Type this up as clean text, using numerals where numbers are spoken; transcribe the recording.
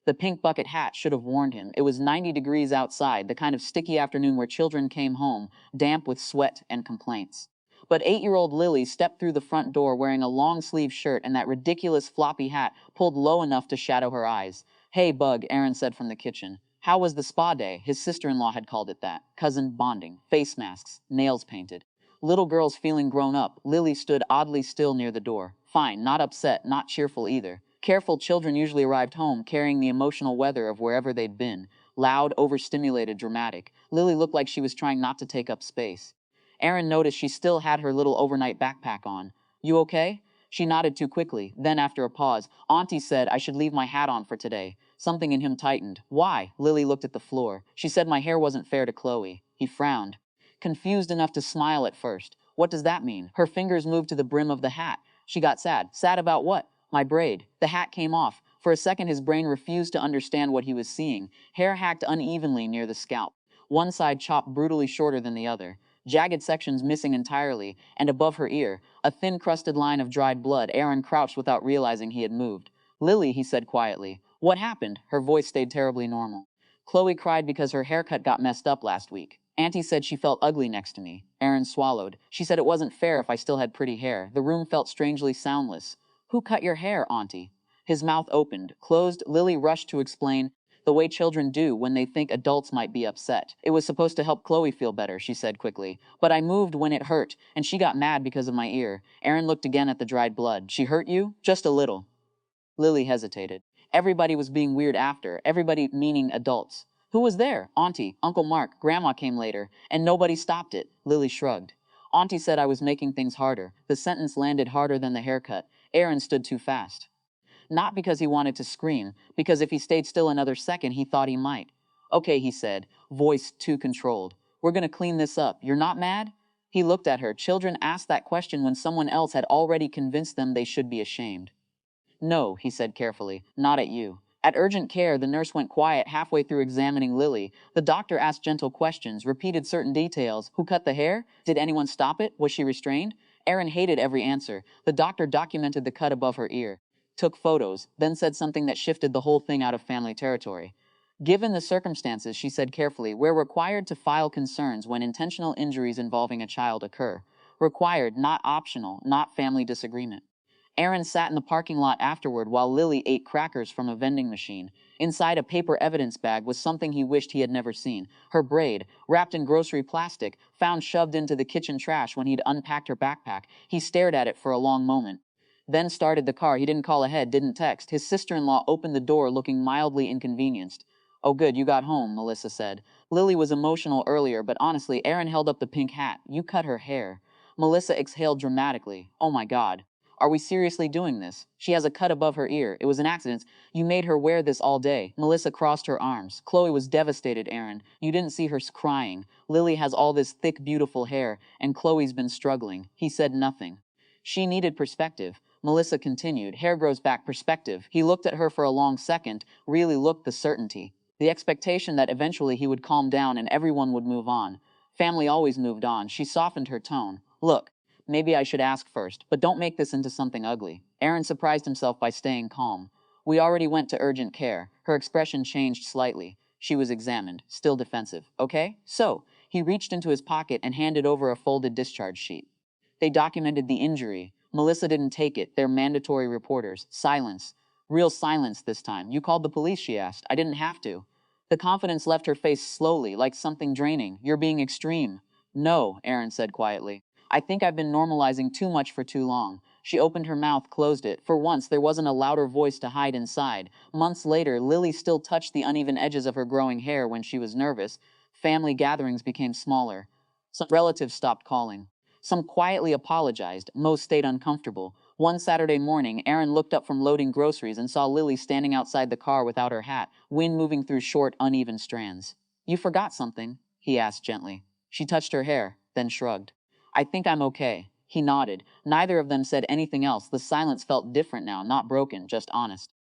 The pink bucket hat should have warned him. It was 90 degrees outside, the kind of sticky afternoon where children came home, damp with sweat and complaints. But 8-year-old Lily stepped through the front door wearing a long-sleeve shirt and that ridiculous floppy hat pulled low enough to shadow her eyes. "Hey, Bug," Aaron said from the kitchen. "How was the spa day?" His sister-in-law had called it that. Cousin bonding, face masks, nails painted. Little girls feeling grown up. Lily stood oddly still near the door. Fine, not upset, not cheerful either. Careful children usually arrived home carrying the emotional weather of wherever they'd been. Loud, overstimulated, dramatic. Lily looked like she was trying not to take up space. Aaron noticed she still had her little overnight backpack on. "You okay?" She nodded too quickly. Then, after a pause, "Auntie said I should leave my hat on for today." Something in him tightened. "Why?" Lily looked at the floor. "She said my hair wasn't fair to Chloe." He frowned. Confused enough to smile at first. "What does that mean?" Her fingers moved to the brim of the hat. She got sad. "Sad about what?" "My braid." The hat came off. For a second his brain refused to understand what he was seeing. Hair hacked unevenly near the scalp. One side chopped brutally shorter than the other. Jagged sections missing entirely, and above her ear, a thin crusted line of dried blood. Aaron crouched without realizing he had moved. "Lily," he said quietly. "What happened?" Her voice stayed terribly normal. "Chloe cried because her haircut got messed up last week. Auntie said she felt ugly next to me." Aaron swallowed. "She said it wasn't fair if I still had pretty hair." The room felt strangely soundless. "Who cut your hair, Auntie?" His mouth opened, closed. Lily rushed to explain, the way children do when they think adults might be upset. "It was supposed to help Chloe feel better," she said quickly. "But I moved when it hurt, and she got mad because of my ear." Aaron looked again at the dried blood. "She hurt you?" "Just a little." Lily hesitated. Everybody was being weird after. Everybody meaning adults. "Who was there?" "Auntie, Uncle Mark, Grandma came later, and nobody stopped it." Lily shrugged. "Auntie said I was making things harder." The sentence landed harder than the haircut. Aaron stood too fast. Not because he wanted to scream, because if he stayed still another second, he thought he might. "Okay," he said, voice too controlled. "We're gonna clean this up. You're not mad?" He looked at her. Children asked that question when someone else had already convinced them they should be ashamed. "No," he said carefully, "not at you." At urgent care, the nurse went quiet halfway through examining Lily. The doctor asked gentle questions, repeated certain details. Who cut the hair? Did anyone stop it? Was she restrained? Aaron hated every answer. The doctor documented the cut above her ear, took photos, then said something that shifted the whole thing out of family territory. "Given the circumstances," she said carefully, "we're required to file concerns when intentional injuries involving a child occur. Required, not optional, not family disagreement." Aaron sat in the parking lot afterward while Lily ate crackers from a vending machine. Inside a paper evidence bag was something he wished he had never seen. Her braid, wrapped in grocery plastic, found shoved into the kitchen trash when he'd unpacked her backpack. He stared at it for a long moment. Then started the car. He didn't call ahead, didn't text. His sister-in-law opened the door looking mildly inconvenienced. "Oh good, you got home," Melissa said. Lily was emotional earlier, but honestly, Aaron held up the pink hat. "You cut her hair." Melissa exhaled dramatically. "Oh my God. Are we seriously doing this? She has a cut above her ear. It was an accident. You made her wear this all day." Melissa crossed her arms. Chloe was devastated, Aaron. "You didn't see her crying. Lily has all this thick, beautiful hair, and Chloe's been struggling." He said nothing. "She needed perspective." Melissa continued. "Hair grows back, perspective." He looked at her for a long second, really looked the certainty. The expectation that eventually he would calm down and everyone would move on. Family always moved on. She softened her tone. "Look, maybe I should ask first, but don't make this into something ugly." Aaron surprised himself by staying calm. "We already went to urgent care." Her expression changed slightly. She was examined, still defensive. "Okay, so." He reached into his pocket and handed over a folded discharge sheet. They documented the injury. Melissa didn't take it. They're mandatory reporters. Silence. Real silence this time. "You called the police?" she asked. "I didn't have to." The confidence left her face slowly, like something draining. "You're being extreme." "No," Aaron said quietly. "I think I've been normalizing too much for too long." She opened her mouth, closed it. For once, there wasn't a louder voice to hide inside. Months later, Lily still touched the uneven edges of her growing hair when she was nervous. Family gatherings became smaller. Some relatives stopped calling. Some quietly apologized. Most stayed uncomfortable. One Saturday morning, Aaron looked up from loading groceries and saw Lily standing outside the car without her hat, wind moving through short, uneven strands. "You forgot something?" he asked gently. She touched her hair, then shrugged. "I think I'm okay." He nodded. Neither of them said anything else. The silence felt different now, not broken, just honest.